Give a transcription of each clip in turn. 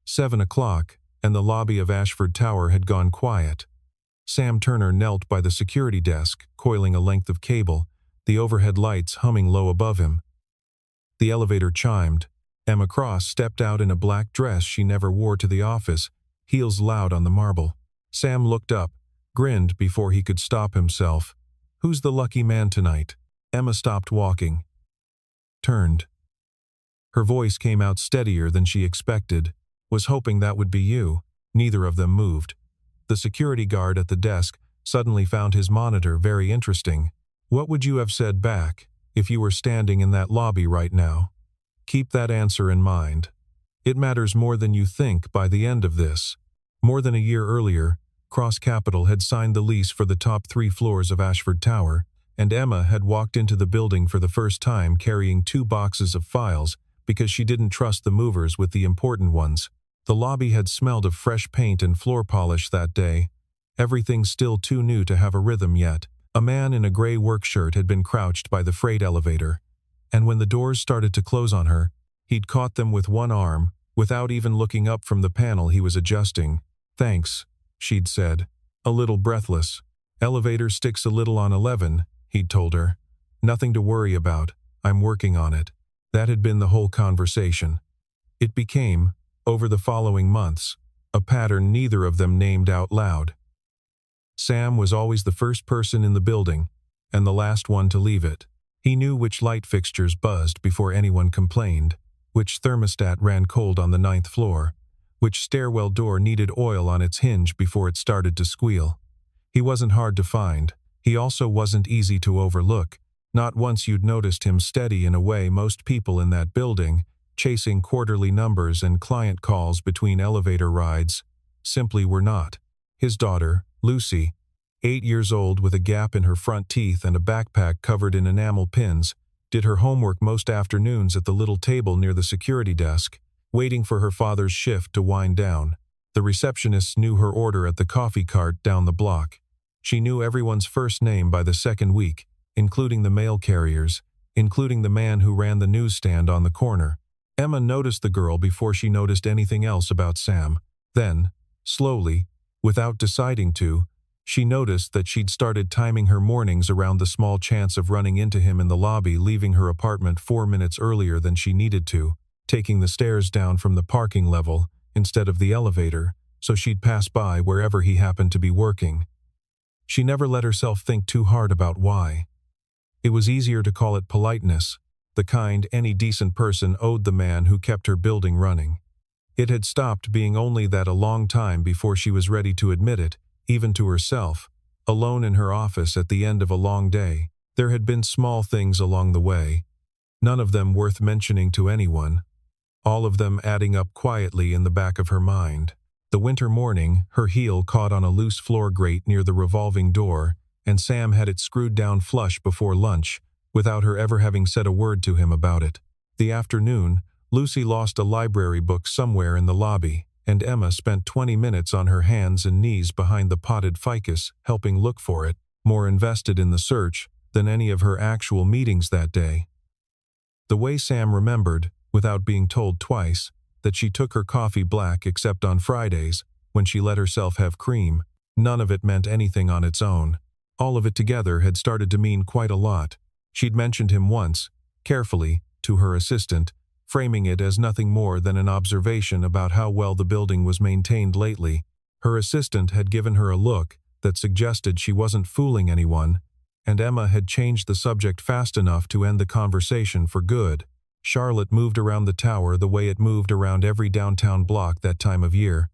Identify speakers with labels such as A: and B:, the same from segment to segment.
A: 7 o'clock, and the lobby of Ashford Tower had gone quiet. Sam Turner knelt by the security desk, coiling a length of cable, the overhead lights humming low above him. The elevator chimed. Emma Cross stepped out in a black dress she never wore to the office, heels loud on the marble. Sam looked up, grinned before he could stop himself. "Who's the lucky man tonight?" Emma stopped walking. Turned. Her voice came out steadier than she expected. "Was hoping that would be you." Neither of them moved. The security guard at the desk suddenly found his monitor very interesting. "What would you have said back if you were standing in that lobby right now? Keep that answer in mind. It matters more than you think by the end of this." More than a year earlier, Cross Capital had signed the lease for the top 3 floors of Ashford Tower, and Emma had walked into the building for the first time carrying 2 boxes of files because she didn't trust the movers with the important ones. The lobby had smelled of fresh paint and floor polish that day. Everything still too new to have a rhythm yet. A man in a gray work shirt had been crouched by the freight elevator, and when the doors started to close on her, he'd caught them with one arm, without even looking up from the panel he was adjusting. "Thanks," she'd said, a little breathless. "Elevator sticks a little on 11, he'd told her. "Nothing to worry about. I'm working on it." That had been the whole conversation. It became, over the following months, a pattern neither of them named out loud. Sam was always the first person in the building, and the last one to leave it. He knew which light fixtures buzzed before anyone complained, which thermostat ran cold on the 9th floor, which stairwell door needed oil on its hinge before it started to squeal. He wasn't hard to find. He also wasn't easy to overlook. Not once you'd noticed him steady in a way most people in that building, chasing quarterly numbers and client calls between elevator rides, simply were not. His daughter, Lucy, 8 years old with a gap in her front teeth and a backpack covered in enamel pins, did her homework most afternoons at the little table near the security desk, waiting for her father's shift to wind down. The receptionist knew her order at the coffee cart down the block. She knew everyone's first name by the second week, including the mail carriers, including the man who ran the newsstand on the corner. Emma noticed the girl before she noticed anything else about Sam. Then, slowly, without deciding to, she noticed that she'd started timing her mornings around the small chance of running into him in the lobby, leaving her apartment 4 minutes earlier than she needed to, taking the stairs down from the parking level instead of the elevator, so she'd pass by wherever he happened to be working. She never let herself think too hard about why. It was easier to call it politeness, the kind any decent person owed the man who kept her building running. It had stopped being only that a long time before she was ready to admit it, even to herself, alone in her office at the end of a long day. There had been small things along the way, none of them worth mentioning to anyone, all of them adding up quietly in the back of her mind. The winter morning, her heel caught on a loose floor grate near the revolving door, and Sam had it screwed down flush before lunch, without her ever having said a word to him about it. The afternoon, Lucy lost a library book somewhere in the lobby, and Emma spent 20 minutes on her hands and knees behind the potted ficus, helping look for it, more invested in the search than any of her actual meetings that day. The way Sam remembered, without being told twice, that she took her coffee black except on Fridays, when she let herself have cream, none of it meant anything on its own. All of it together had started to mean quite a lot. She'd mentioned him once, carefully, to her assistant, framing it as nothing more than an observation about how well the building was maintained lately. Her assistant had given her a look that suggested she wasn't fooling anyone, and Emma had changed the subject fast enough to end the conversation for good. Charlotte moved around the tower the way it moved around every downtown block that time of year.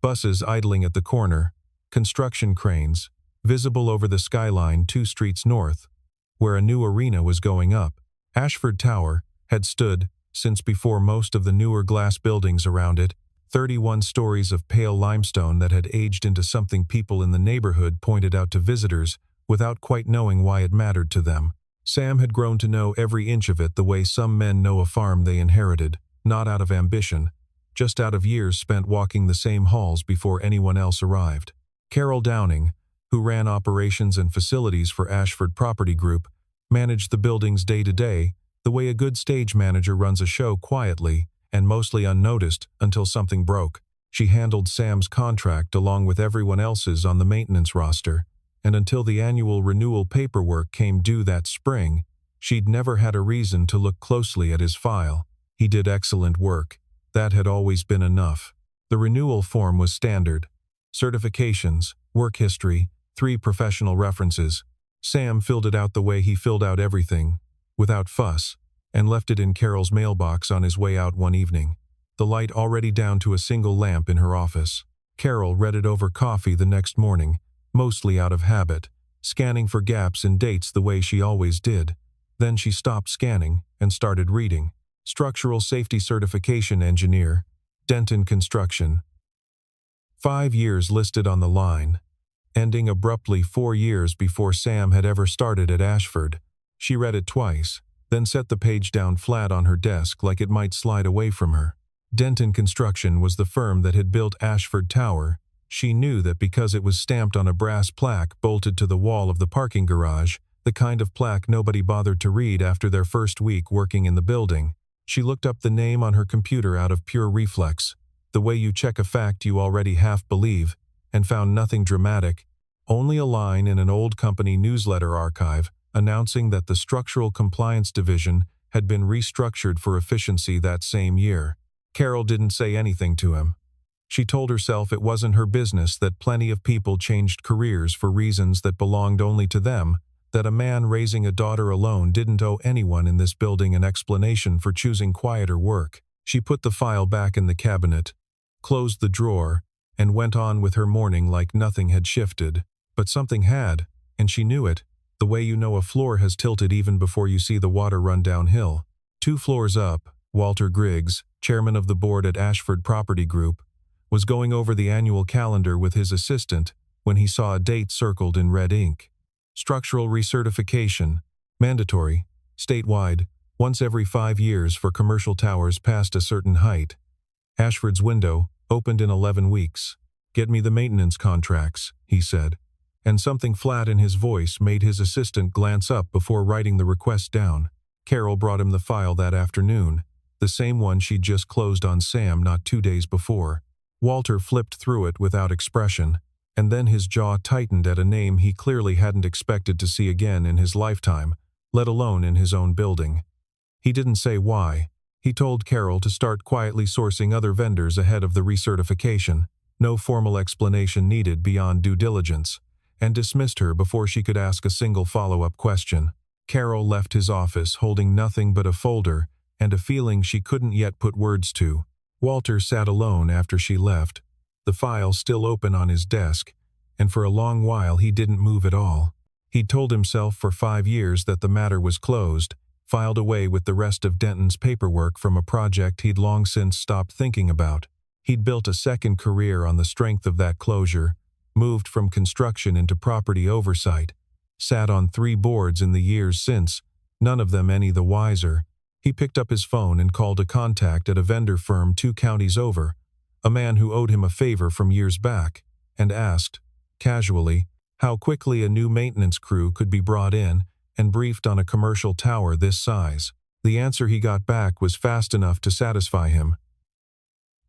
A: Buses idling at the corner, construction cranes, visible over the skyline 2 streets north, where a new arena was going up. Ashford Tower had stood, since before most of the newer glass buildings around it, 31 stories of pale limestone that had aged into something people in the neighborhood pointed out to visitors without quite knowing why it mattered to them. Sam had grown to know every inch of it the way some men know a farm they inherited, not out of ambition, just out of years spent walking the same halls before anyone else arrived. Carol Downing, who ran operations and facilities for Ashford Property Group, managed the buildings day to day, the way a good stage manager runs a show quietly and mostly unnoticed until something broke. She handled Sam's contract along with everyone else's on the maintenance roster, and until the annual renewal paperwork came due that spring, she'd never had a reason to look closely at his file. He did excellent work. That had always been enough. The renewal form was standard. Certifications, work history, 3 professional references. Sam filled it out the way he filled out everything, without fuss, and left it in Carol's mailbox on his way out one evening, the light already down to a single lamp in her office. Carol read it over coffee the next morning, mostly out of habit, scanning for gaps in dates the way she always did. Then she stopped scanning and started reading. Structural Safety Certification Engineer, Denton Construction. 5 years listed on the line, ending abruptly 4 years before Sam had ever started at Ashford. She read it twice, then set the page down flat on her desk like it might slide away from her. Denton Construction was the firm that had built Ashford Tower. She knew that because it was stamped on a brass plaque bolted to the wall of the parking garage, the kind of plaque nobody bothered to read after their first week working in the building. She looked up the name on her computer out of pure reflex, the way you check a fact you already half believe, and found nothing dramatic, only a line in an old company newsletter archive announcing that the Structural Compliance Division had been restructured for efficiency that same year. Carol didn't say anything to him. She told herself it wasn't her business that plenty of people changed careers for reasons that belonged only to them, that a man raising a daughter alone didn't owe anyone in this building an explanation for choosing quieter work. She put the file back in the cabinet, closed the drawer, and went on with her morning like nothing had shifted. But something had, and she knew it, the way you know a floor has tilted even before you see the water run downhill. 2 floors up, Walter Griggs, chairman of the board at Ashford Property Group, was going over the annual calendar with his assistant when he saw a date circled in red ink. Structural recertification, mandatory, statewide, once every 5 years for commercial towers past a certain height. Ashford's window opened in 11 weeks. "Get me the maintenance contracts," he said, and something flat in his voice made his assistant glance up before writing the request down. Carol brought him the file that afternoon, the same one she'd just closed on Sam not 2 days before. Walter flipped through it without expression, and then his jaw tightened at a name he clearly hadn't expected to see again in his lifetime, let alone in his own building. He didn't say why. He told Carol to start quietly sourcing other vendors ahead of the recertification, no formal explanation needed beyond due diligence, and dismissed her before she could ask a single follow-up question. Carol left his office holding nothing but a folder and a feeling she couldn't yet put words to. Walter sat alone after she left, the file still open on his desk, and for a long while he didn't move at all. He'd told himself for 5 years that the matter was closed, filed away with the rest of Denton's paperwork from a project he'd long since stopped thinking about. He'd built a second career on the strength of that closure, moved from construction into property oversight, sat on 3 boards in the years since, none of them any the wiser. He picked up his phone and called a contact at a vendor firm 2 counties over, a man who owed him a favor from years back, and asked, casually, how quickly a new maintenance crew could be brought in and briefed on a commercial tower this size. The answer he got back was fast enough to satisfy him.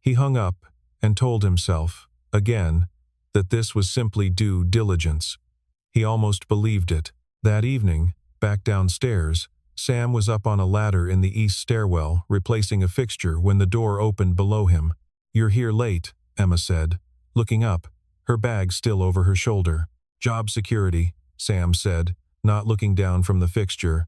A: He hung up and told himself, again, that this was simply due diligence. He almost believed it. That evening, back downstairs, Sam was up on a ladder in the east stairwell, replacing a fixture when the door opened below him. "You're here late," Emma said, looking up, her bag still over her shoulder. "Job security," Sam said, not looking down from the fixture.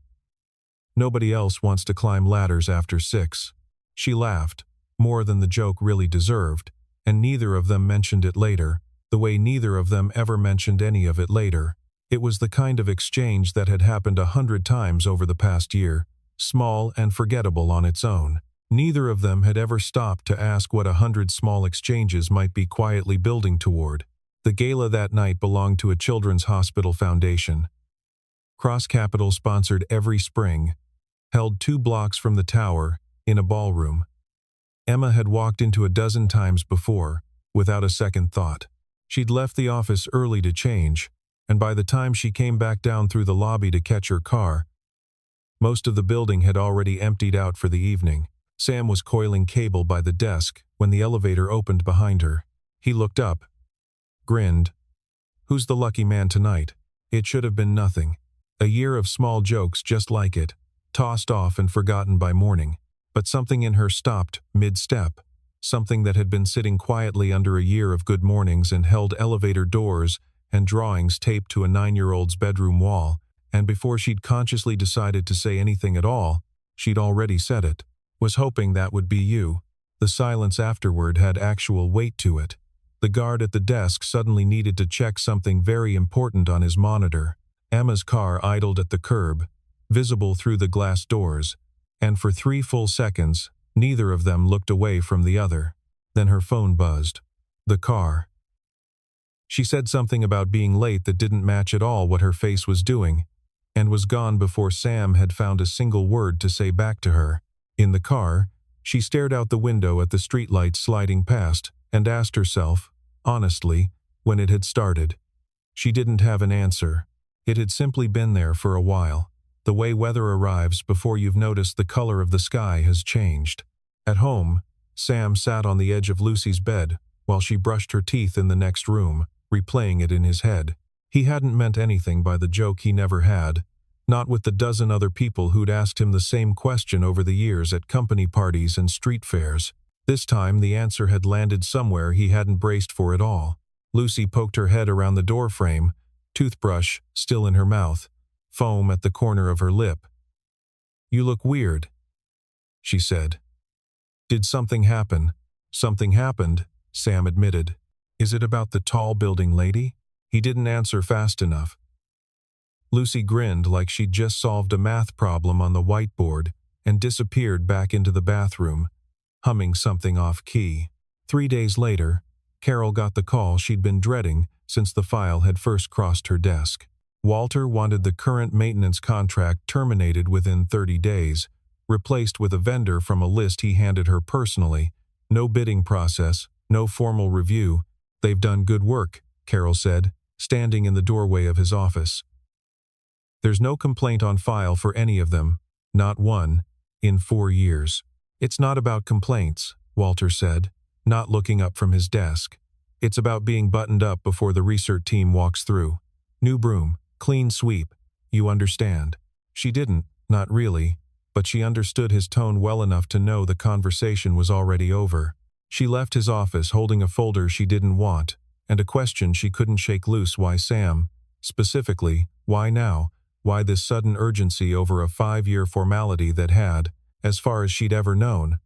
A: "Nobody else wants to climb ladders after 6. She laughed, more than the joke really deserved, and neither of them mentioned it later, the way neither of them ever mentioned any of it later. It was the kind of exchange that had happened 100 times over the past year, small and forgettable on its own. Neither of them had ever stopped to ask what 100 small exchanges might be quietly building toward. The gala that night belonged to a children's hospital foundation. Cross Capital sponsored every spring, held 2 blocks from the tower, in a ballroom. Emma had walked into a dozen times before, without a second thought. She'd left the office early to change, and by the time she came back down through the lobby to catch her car, most of the building had already emptied out for the evening. Sam was coiling cable by the desk when the elevator opened behind her. He looked up, grinned. "Who's the lucky man tonight?" It should have been nothing. A year of small jokes just like it, tossed off and forgotten by morning. But something in her stopped mid-step. Something that had been sitting quietly under a year of good mornings and held elevator doors and drawings taped to a 9-year-old's bedroom wall, and before she'd consciously decided to say anything at all, she'd already said it. "Was hoping that would be you." The silence afterward had actual weight to it. The guard at the desk suddenly needed to check something very important on his monitor. Emma's car idled at the curb, visible through the glass doors, and for 3 full seconds, neither of them looked away from the other. Then her phone buzzed. The car. She said something about being late that didn't match at all what her face was doing, and was gone before Sam had found a single word to say back to her. In the car, she stared out the window at the streetlights sliding past and asked herself, honestly, when it had started. She didn't have an answer. It had simply been there for a while. The way weather arrives before you've noticed the color of the sky has changed. At home, Sam sat on the edge of Lucy's bed while she brushed her teeth in the next room, replaying it in his head. He hadn't meant anything by the joke he never had, not with the dozen other people who'd asked him the same question over the years at company parties and street fairs. This time the answer had landed somewhere he hadn't braced for at all. Lucy poked her head around the doorframe, toothbrush still in her mouth, foam at the corner of her lip. "You look weird," she said. "Did something happen?" "Something happened," Sam admitted. "Is it about the tall building lady?" He didn't answer fast enough. Lucy grinned like she'd just solved a math problem on the whiteboard and disappeared back into the bathroom, humming something off-key. 3 days later, Carol got the call she'd been dreading since the file had first crossed her desk. Walter wanted the current maintenance contract terminated within 30 days, replaced with a vendor from a list he handed her personally. No bidding process, no formal review. "They've done good work," Carol said, standing in the doorway of his office. "There's no complaint on file for any of them, not one, in 4 years. "It's not about complaints," Walter said, not looking up from his desk. "It's about being buttoned up before the research team walks through. New broom, clean sweep, you understand." She didn't, not really, but she understood his tone well enough to know the conversation was already over. She left his office holding a folder she didn't want, and a question she couldn't shake loose. Why Sam? Specifically, why now? Why this sudden urgency over a 5-year formality that had, as far as she'd ever known,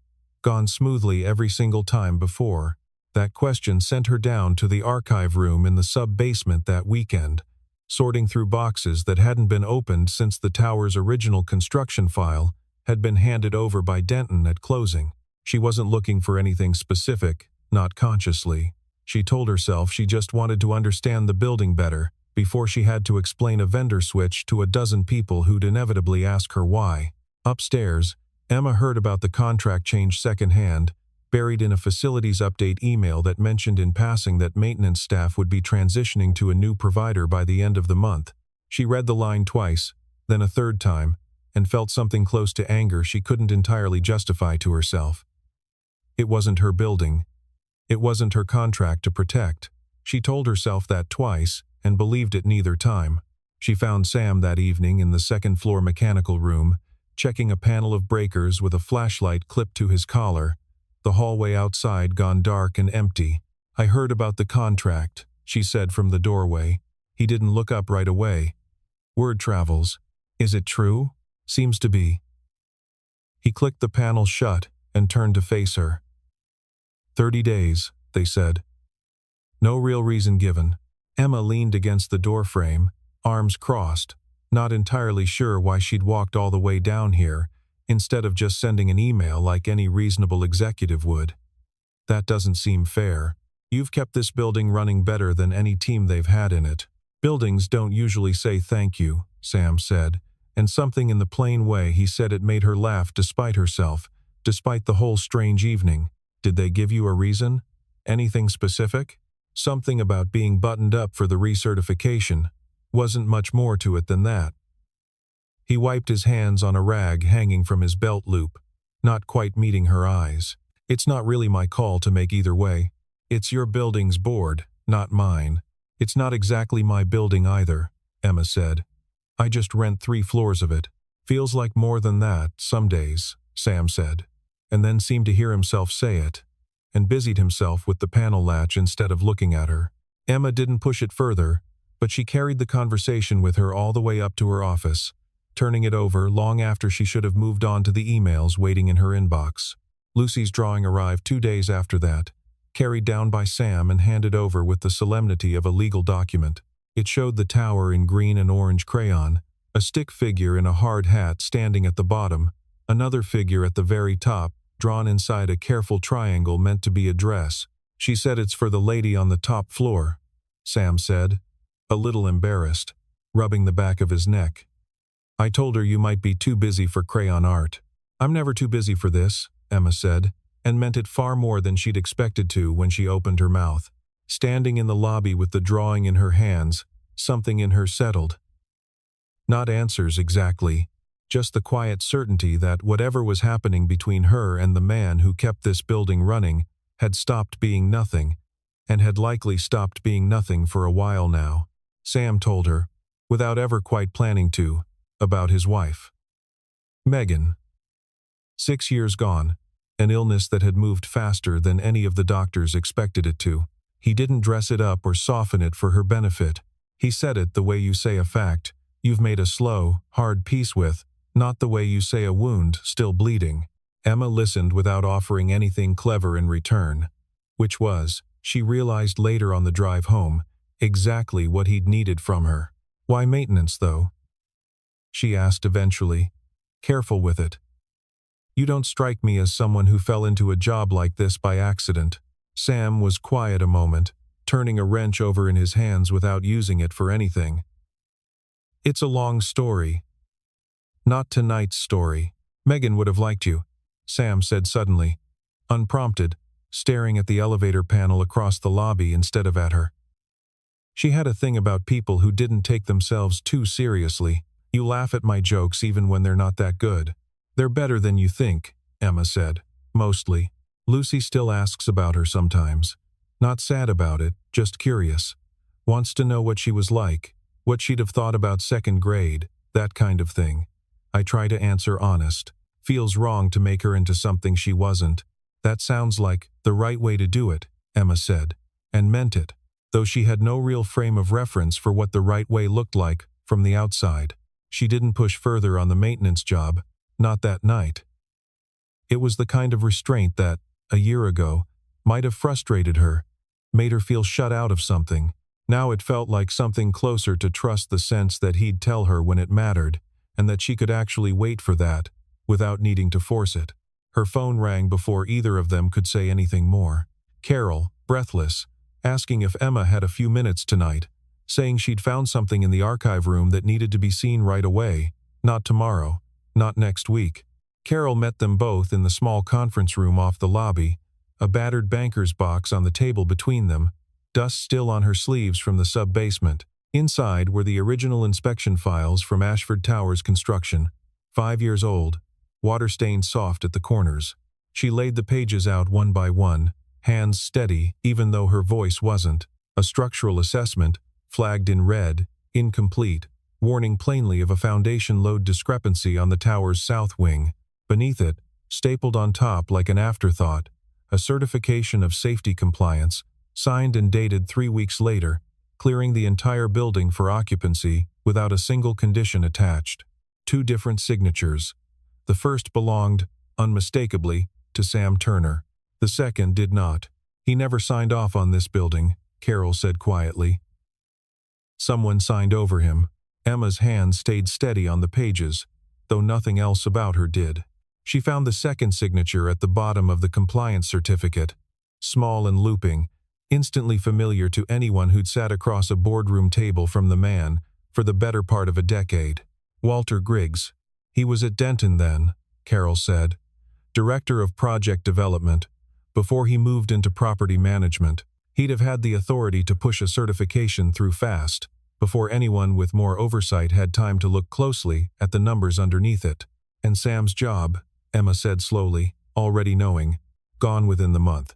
A: gone smoothly every single time before? That question sent her down to the archive room in the sub-basement that weekend, sorting through boxes that hadn't been opened since the tower's original construction file had been handed over by Denton at closing. She wasn't looking for anything specific, not consciously. She told herself she just wanted to understand the building better before she had to explain a vendor switch to a dozen people who'd inevitably ask her why. Upstairs, Emma heard about the contract change secondhand, buried in a facilities update email that mentioned in passing that maintenance staff would be transitioning to a new provider by the end of the month. She read the line twice, then a third time, and felt something close to anger she couldn't entirely justify to herself. It wasn't her building. It wasn't her contract to protect. She told herself that twice, and believed it neither time. She found Sam that evening in the second-floor mechanical room, checking a panel of breakers with a flashlight clipped to his collar, the hallway outside gone dark and empty. "I heard about the contract," she said from the doorway. He didn't look up right away. "Word travels. Is it true?" "Seems to be." He clicked the panel shut and turned to face her. 30 days, they said. No real reason given. Emma leaned against the doorframe, arms crossed, not entirely sure why she'd walked all the way down here, instead of just sending an email like any reasonable executive would. "That doesn't seem fair. You've kept this building running better than any team they've had in it." "Buildings don't usually say thank you," Sam said, and something in the plain way he said it made her laugh despite herself, despite the whole strange evening. "Did they give you a reason? Anything specific?" "Something about being buttoned up for the recertification. Wasn't much more to it than that." He wiped his hands on a rag hanging from his belt loop. not quite meeting her eyes. It's not really my call to make either way. It's your building's board, not mine. It's not exactly my building either, Emma said. I just rent 3 floors of it. Feels like more than that, some days, Sam said, and then seemed to hear himself say it, and busied himself with the panel latch instead of looking at her. Emma didn't push it further, but she carried the conversation with her all the way up to her office, turning it over long after she should have moved on to the emails waiting in her inbox. Lucy's drawing arrived 2 days after that, carried down by Sam and handed over with the solemnity of a legal document. It showed the tower in green and orange crayon, a stick figure in a hard hat standing at the bottom, another figure at the very top, drawn inside a careful triangle meant to be a dress. She said it's for the lady on the top floor, Sam said, a little embarrassed, rubbing the back of his neck. I told her you might be too busy for crayon art. I'm never too busy for this, Emma said, and meant it far more than she'd expected to when she opened her mouth. Standing in the lobby with the drawing in her hands, something in her settled. Not answers exactly, just the quiet certainty that whatever was happening between her and the man who kept this building running had stopped being nothing, and had likely stopped being nothing for a while now. Sam told her, without ever quite planning to, about his wife. Megan. 6 years gone, an illness that had moved faster than any of the doctors expected it to. He didn't dress it up or soften it for her benefit. He said it the way you say a fact you've made a slow, hard peace with, not the way you say a wound still bleeding. Emma listened without offering anything clever in return, which was, she realized later on the drive home, exactly what he'd needed from her. Why maintenance, though? She asked eventually, careful with it. You don't strike me as someone who fell into a job like this by accident. Sam was quiet a moment, turning a wrench over in his hands without using it for anything. It's a long story. Not tonight's story. Megan would have liked you, Sam said suddenly, unprompted, staring at the elevator panel across the lobby instead of at her. She had a thing about people who didn't take themselves too seriously. You laugh at my jokes even when they're not that good. They're better than you think, Emma said, mostly. Lucy still asks about her sometimes. Not sad about it, just curious. Wants to know what she was like, what she'd have thought about 2nd grade, that kind of thing. I try to answer honest. Feels wrong to make her into something she wasn't. That sounds like the right way to do it, Emma said, and meant it, though she had no real frame of reference for what the right way looked like from the outside. She didn't push further on the maintenance job, not that night. It was the kind of restraint that, a year ago, might have frustrated her, made her feel shut out of something. Now it felt like something closer to trust, the sense that he'd tell her when it mattered, and that she could actually wait for that, without needing to force it. Her phone rang before either of them could say anything more. Carol, breathless, asking if Emma had a few minutes tonight, saying she'd found something in the archive room that needed to be seen right away, not tomorrow, not next week. Carol met them both in the small conference room off the lobby, a battered banker's box on the table between them, dust still on her sleeves from the sub-basement. Inside were the original inspection files from Ashford Tower's construction, 5 years old, water-stained soft at the corners. She laid the pages out one by one, hands steady even though her voice wasn't. A structural assessment, flagged in red, incomplete, warning plainly of a foundation load discrepancy on the tower's south wing. Beneath it, stapled on top like an afterthought, a certification of safety compliance, signed and dated 3 weeks later, clearing the entire building for occupancy without a single condition attached. 2 different signatures. The first belonged, unmistakably, to Sam Turner. The second did not. He never signed off on this building, Carol said quietly. Someone signed over him. Emma's hand stayed steady on the pages, though nothing else about her did. She found the second signature at the bottom of the compliance certificate, small and looping, instantly familiar to anyone who'd sat across a boardroom table from the man for the better part of a decade. Walter Griggs. He was at Denton then, Carol said, director of project development. Before he moved into property management, he'd have had the authority to push a certification through fast, before anyone with more oversight had time to look closely at the numbers underneath it. And Sam's job, Emma said slowly, already knowing. Gone within the month.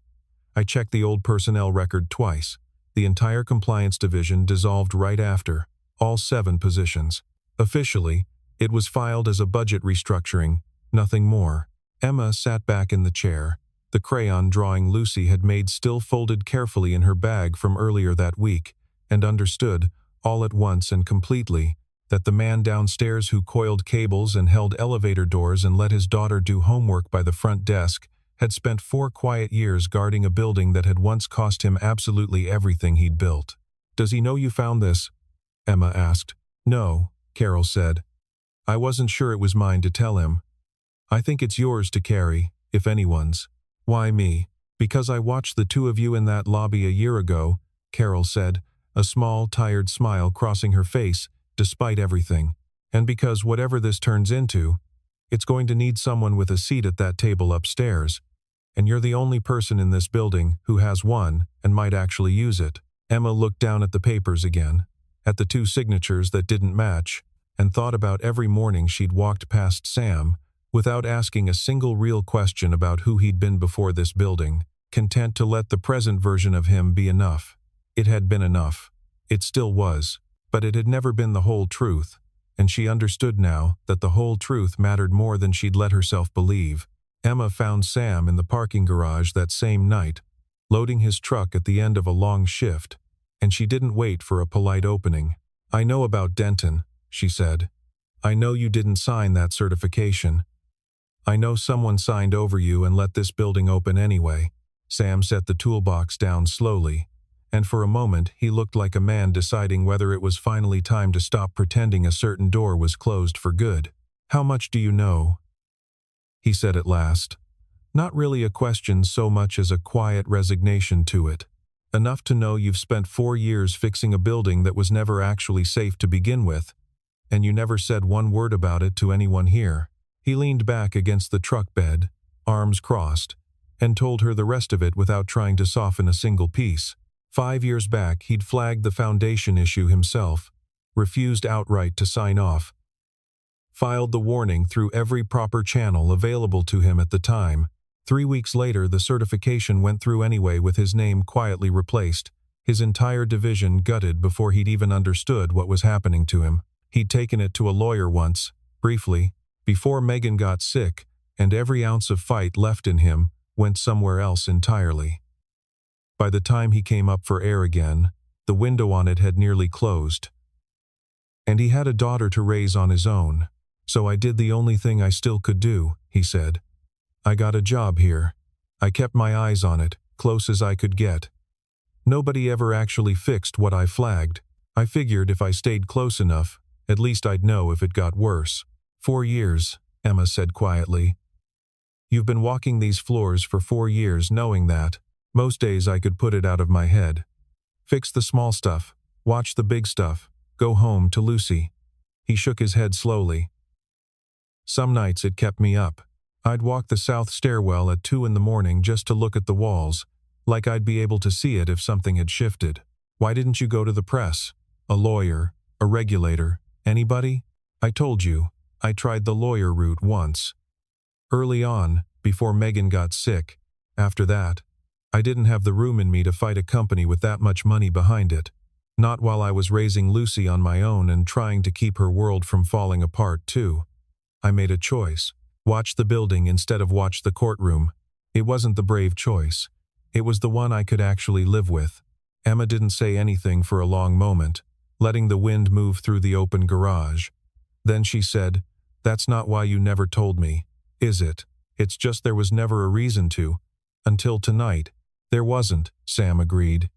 A: I checked the old personnel record twice. The entire compliance division dissolved right after, all 7 positions. Officially, it was filed as a budget restructuring, nothing more. Emma sat back in the chair. The crayon drawing Lucy had made still folded carefully in her bag from earlier that week, and understood, all at once and completely, that the man downstairs who coiled cables and held elevator doors and let his daughter do homework by the front desk had spent 4 quiet years guarding a building that had once cost him absolutely everything he'd built. "Does he know you found this?" Emma asked. "No," Carol said. "I wasn't sure it was mine to tell him. I think it's yours to carry, if anyone's." "Why me?" "Because I watched the 2 of you in that lobby a year ago," Carol said, a small, tired smile crossing her face, despite everything. "And because whatever this turns into, it's going to need someone with a seat at that table upstairs. And you're the only person in this building who has one and might actually use it." Emma looked down at the papers again, at the 2 signatures that didn't match, and thought about every morning she'd walked past Sam, without asking a single real question about who he'd been before this building, content to let the present version of him be enough. It had been enough. It still was, but it had never been the whole truth, and she understood now that the whole truth mattered more than she'd let herself believe. Emma found Sam in the parking garage that same night, loading his truck at the end of a long shift, and she didn't wait for a polite opening. "I know about Denton," she said. "I know you didn't sign that certification. I know someone signed over you and let this building open anyway." Sam set the toolbox down slowly, and for a moment he looked like a man deciding whether it was finally time to stop pretending a certain door was closed for good. "How much do you know?" he said at last. Not really a question so much as a quiet resignation to it. "Enough to know you've spent 4 years fixing a building that was never actually safe to begin with, and you never said one word about it to anyone here." He leaned back against the truck bed, arms crossed, and told her the rest of it without trying to soften a single piece. 5 years back he'd flagged the foundation issue himself, refused outright to sign off, filed the warning through every proper channel available to him at the time. 3 weeks later the certification went through anyway with his name quietly replaced, his entire division gutted before he'd even understood what was happening to him. He'd taken it to a lawyer once, briefly, before Megan got sick, and every ounce of fight left in him went somewhere else entirely. By the time he came up for air again, the window on it had nearly closed. "And he had a daughter to raise on his own. So I did the only thing I still could do," he said. "I got a job here. I kept my eyes on it, close as I could get. Nobody ever actually fixed what I flagged. I figured if I stayed close enough, at least I'd know if it got worse." 4 years, Emma said quietly. "You've been walking these floors for 4 years knowing that. Most days I could put it out of my head. Fix the small stuff, watch the big stuff, go home to Lucy." He shook his head slowly. "Some nights it kept me up. I'd walk the south stairwell at 2 in the morning just to look at the walls, like I'd be able to see it if something had shifted. Why didn't you go to the press? A lawyer, a regulator, anybody? I told you, I tried the lawyer route once. Early on, before Megan got sick. After that, I didn't have the room in me to fight a company with that much money behind it. Not while I was raising Lucy on my own and trying to keep her world from falling apart too. I made a choice. Watch the building instead of watch the courtroom. It wasn't the brave choice. It was the one I could actually live with." Emma didn't say anything for a long moment, letting the wind move through the open garage. Then she said, "That's not why you never told me, is it? It's just there was never a reason to. Until tonight." "There wasn't," Sam agreed.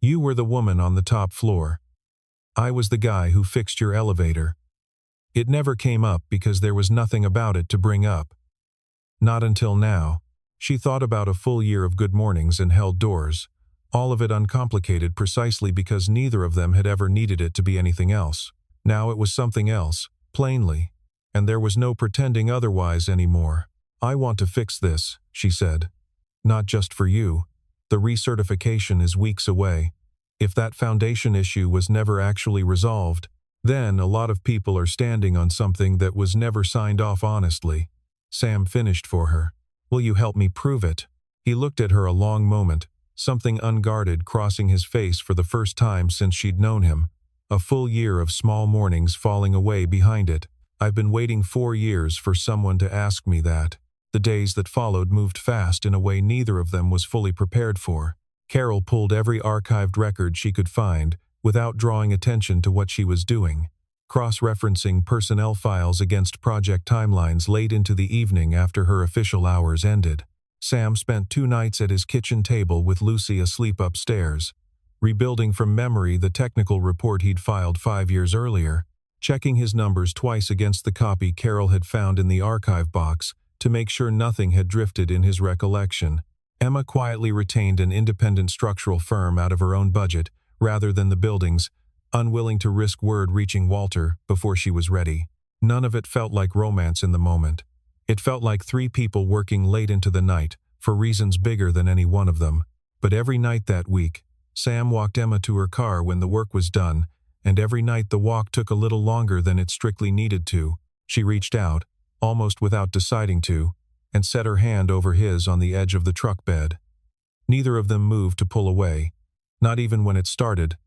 A: "You were the woman on the top floor. I was the guy who fixed your elevator. It never came up because there was nothing about it to bring up. Not until now." She thought about a full year of good mornings and held doors, all of it uncomplicated precisely because neither of them had ever needed it to be anything else. Now it was something else, plainly, and there was no pretending otherwise anymore. "I want to fix this," she said. "Not just for you. The recertification is weeks away. If that foundation issue was never actually resolved, then a lot of people are standing on something that was never signed off honestly. Sam finished for her. Will you help me prove it? He looked at her a long moment, something unguarded crossing his face for the first time since she'd known him. A full year of small mornings falling away behind it. I've been waiting 4 years for someone to ask me that. The days that followed moved fast in a way neither of them was fully prepared for. Carol pulled every archived record she could find, without drawing attention to what she was doing, cross-referencing personnel files against project timelines late into the evening after her official hours ended. Sam spent 2 nights at his kitchen table with Lucy asleep upstairs, rebuilding from memory the technical report he'd filed 5 years earlier, checking his numbers twice against the copy Carol had found in the archive box to make sure nothing had drifted in his recollection. Emma quietly retained an independent structural firm out of her own budget, rather than the building's, unwilling to risk word reaching Walter before she was ready. None of it felt like romance in the moment. It felt like 3 people working late into the night, for reasons bigger than any one of them. But every night that week, Sam walked Emma to her car when the work was done, and every night the walk took a little longer than it strictly needed to. She reached out, almost without deciding to, and set her hand over his on the edge of the truck bed. Neither of them moved to pull away, not even when it started,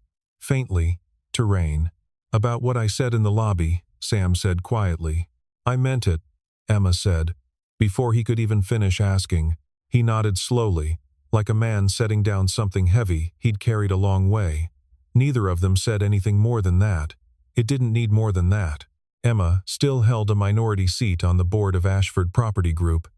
A: faintly, to rain. About what I said in the lobby, Sam said quietly. I meant it, Emma said. Before he could even finish asking, he nodded slowly, like a man setting down something heavy he'd carried a long way. Neither of them said anything more than that. It didn't need more than that. Emma still held a minority seat on the board of Ashford Property Group,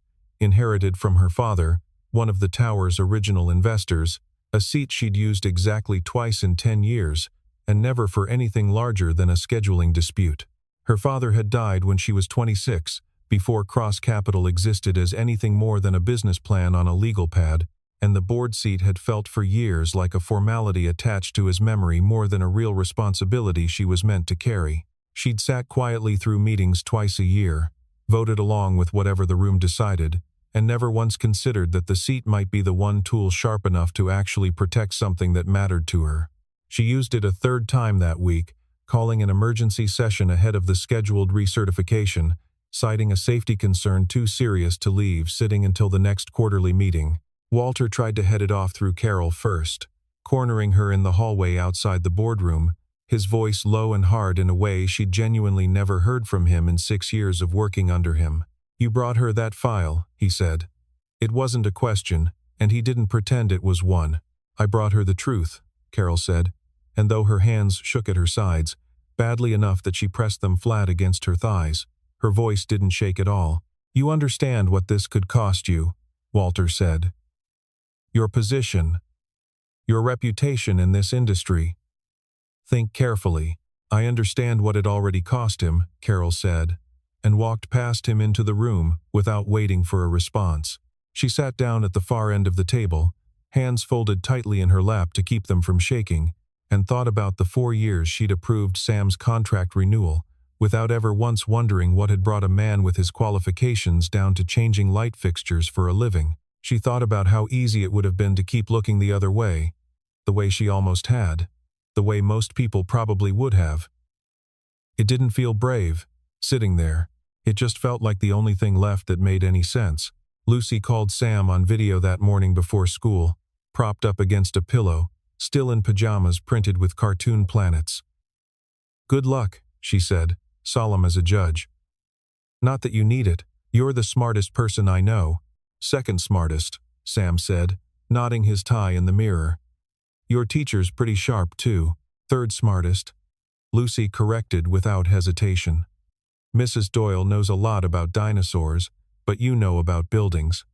A: inherited from her father, one of the tower's original investors, a seat she'd used exactly twice in 10 years, and never for anything larger than a scheduling dispute. Her father had died when she was 26, before Cross Capital existed as anything more than a business plan on a legal pad, and the board seat had felt for years like a formality attached to his memory more than a real responsibility she was meant to carry. She'd sat quietly through meetings twice a year, voted along with whatever the room decided, and never once considered that the seat might be the one tool sharp enough to actually protect something that mattered to her. She used it a 3rd time that week, calling an emergency session ahead of the scheduled recertification, citing a safety concern too serious to leave sitting until the next quarterly meeting. Walter tried to head it off through Carol first, cornering her in the hallway outside the boardroom, his voice low and hard in a way she'd genuinely never heard from him in 6 years of working under him. You brought her that file, he said. It wasn't a question, and he didn't pretend it was one. I brought her the truth, Carol said, and though her hands shook at her sides, badly enough that she pressed them flat against her thighs, her voice didn't shake at all. You understand what this could cost you, Walter said. Your position, your reputation in this industry. Think carefully. I understand what it already cost him, Carol said, and walked past him into the room without waiting for a response. She sat down at the far end of the table, hands folded tightly in her lap to keep them from shaking, and thought about the 4 years she'd approved Sam's contract renewal, without ever once wondering what had brought a man with his qualifications down to changing light fixtures for a living. She thought about how easy it would have been to keep looking the other way, the way she almost had, the way most people probably would have. It didn't feel brave, sitting there. It just felt like the only thing left that made any sense. Lucy called Sam on video that morning before school, propped up against a pillow, still in pajamas printed with cartoon planets. Good luck, she said, solemn as a judge. Not that you need it. You're the smartest person I know. Second smartest, Sam said, nodding his tie in the mirror. Your teacher's pretty sharp, too. Third smartest. Lucy corrected without hesitation. Mrs. Doyle knows a lot about dinosaurs, but you know about buildings.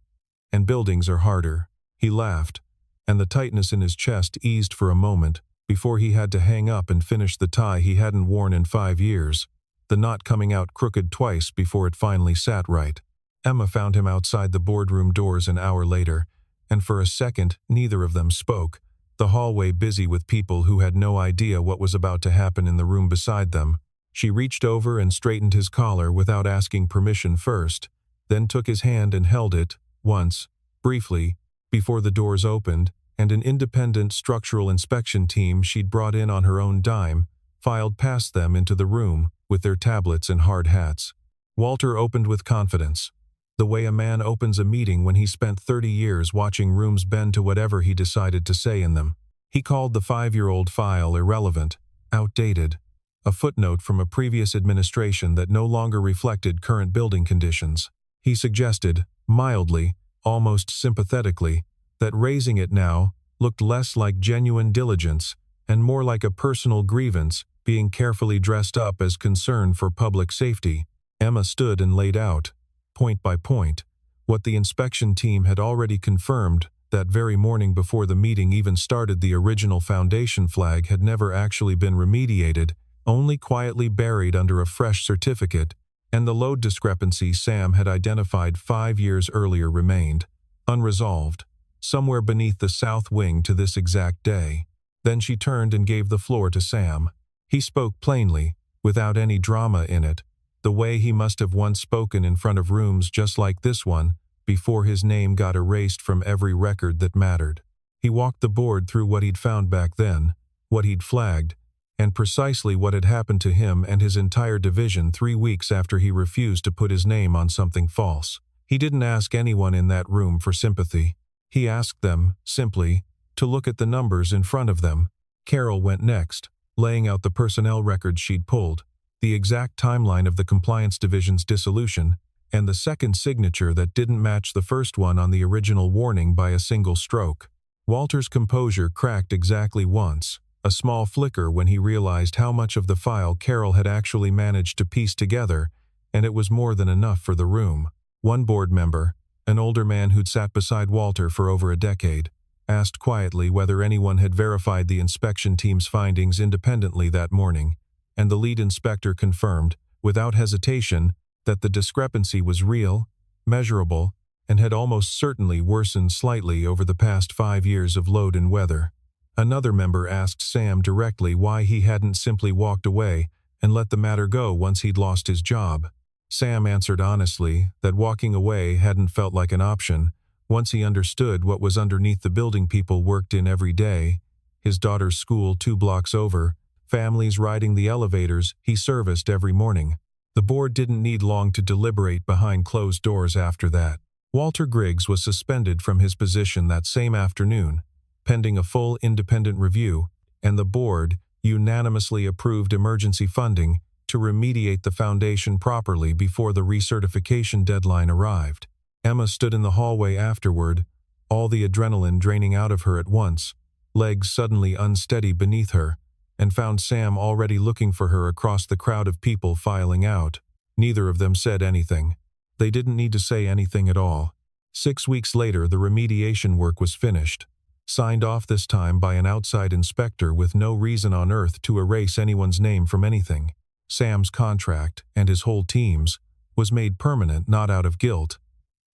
A: And buildings are harder. He laughed, and the tightness in his chest eased for a moment before he had to hang up and finish the tie he hadn't worn in 5 years, the knot coming out crooked twice before it finally sat right. Emma found him outside the boardroom doors an hour later, and for a second neither of them spoke, the hallway busy with people who had no idea what was about to happen in the room beside them. She reached over and straightened his collar without asking permission first, then took his hand and held it, once, briefly, before the doors opened, and an independent structural inspection team she'd brought in on her own dime filed past them into the room with their tablets and hard hats. Walter opened with confidence. The way a man opens a meeting when he spent 30 years watching rooms bend to whatever he decided to say in them. He called the 5-year-old file irrelevant, outdated, a footnote from a previous administration that no longer reflected current building conditions. He suggested, mildly, almost sympathetically, that raising it now looked less like genuine diligence and more like a personal grievance being carefully dressed up as concern for public safety. Emma stood and laid out, point by point, what the inspection team had already confirmed that very morning before the meeting even started. The original foundation flag had never actually been remediated, only quietly buried under a fresh certificate, and the load discrepancy Sam had identified 5 years earlier remained, unresolved, somewhere beneath the south wing to this exact day. Then she turned and gave the floor to Sam. He spoke plainly, without any drama in it, the way he must have once spoken in front of rooms just like this one, before his name got erased from every record that mattered. He walked the board through what he'd found back then, what he'd flagged, and precisely what had happened to him and his entire division 3 weeks after he refused to put his name on something false. He didn't ask anyone in that room for sympathy. He asked them, simply, to look at the numbers in front of them. Carol went next, laying out the personnel records she'd pulled, the exact timeline of the compliance division's dissolution, and the second signature that didn't match the first one on the original warning by a single stroke. Walter's composure cracked exactly once, a small flicker when he realized how much of the file Carol had actually managed to piece together, and it was more than enough for the room. One board member, an older man who'd sat beside Walter for over a decade, asked quietly whether anyone had verified the inspection team's findings independently that morning, and the lead inspector confirmed, without hesitation, that the discrepancy was real, measurable, and had almost certainly worsened slightly over the past 5 years of load and weather. Another member asked Sam directly why he hadn't simply walked away and let the matter go once he'd lost his job. Sam answered honestly that walking away hadn't felt like an option, once he understood what was underneath the building people worked in every day, his daughter's school 2 blocks over, families riding the elevators he serviced every morning. The board didn't need long to deliberate behind closed doors after that. Walter Griggs was suspended from his position that same afternoon, pending a full independent review, and the board unanimously approved emergency funding to remediate the foundation properly before the recertification deadline arrived. Emma stood in the hallway afterward, all the adrenaline draining out of her at once, legs suddenly unsteady beneath her, and found Sam already looking for her across the crowd of people filing out. Neither of them said anything. They didn't need to say anything at all. 6 weeks later, the remediation work was finished, signed off this time by an outside inspector with no reason on earth to erase anyone's name from anything. Sam's contract, and his whole team's, was made permanent not out of guilt.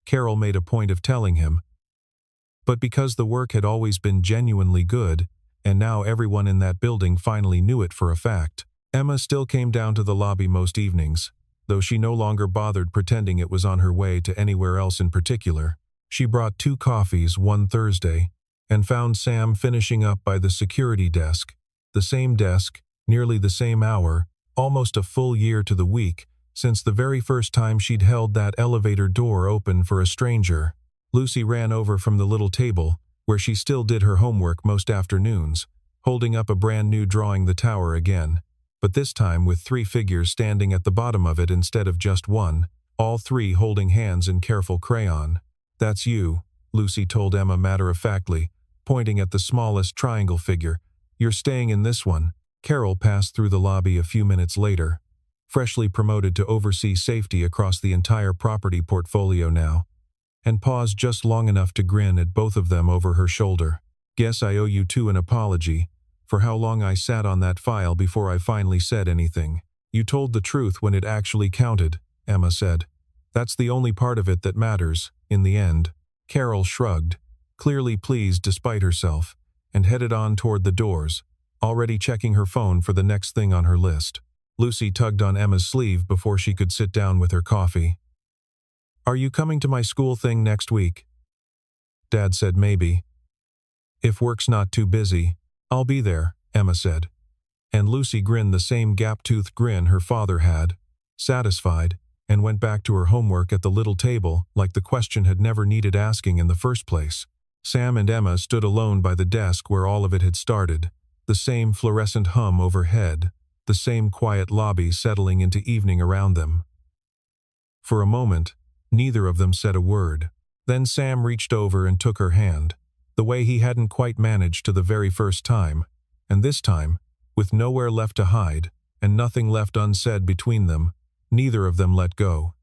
A: Carol made a point of telling him, but because the work had always been genuinely good, and now everyone in that building finally knew it for a fact. Emma still came down to the lobby most evenings, though she no longer bothered pretending it was on her way to anywhere else in particular. She brought 2 coffees one Thursday, and found Sam finishing up by the security desk, the same desk, nearly the same hour, almost a full year to the week, since the very first time she'd held that elevator door open for a stranger. Lucy ran over from the little table, where she still did her homework most afternoons, holding up a brand new drawing the tower again, but this time with 3 figures standing at the bottom of it instead of just one, all 3 holding hands in careful crayon. "That's you," Lucy told Emma matter-of-factly, pointing at the smallest triangle figure. "You're staying in this one." Carol passed through the lobby a few minutes later, freshly promoted to oversee safety across the entire property portfolio now, and paused just long enough to grin at both of them over her shoulder. "Guess I owe you 2 an apology for how long I sat on that file before I finally said anything." "You told the truth when it actually counted," Emma said. "That's the only part of it that matters, in the end." Carol shrugged, clearly pleased despite herself, and headed on toward the doors, already checking her phone for the next thing on her list. Lucy tugged on Emma's sleeve before she could sit down with her coffee. "Are you coming to my school thing next week?" Dad said maybe. "If work's not too busy, I'll be there," Emma said. And Lucy grinned the same gap-toothed grin her father had, satisfied, and went back to her homework at the little table like the question had never needed asking in the first place. Sam and Emma stood alone by the desk where all of it had started, the same fluorescent hum overhead, the same quiet lobby settling into evening around them. For a moment, neither of them said a word. Then Sam reached over and took her hand, the way he hadn't quite managed to the very first time, and this time, with nowhere left to hide, and nothing left unsaid between them, neither of them let go.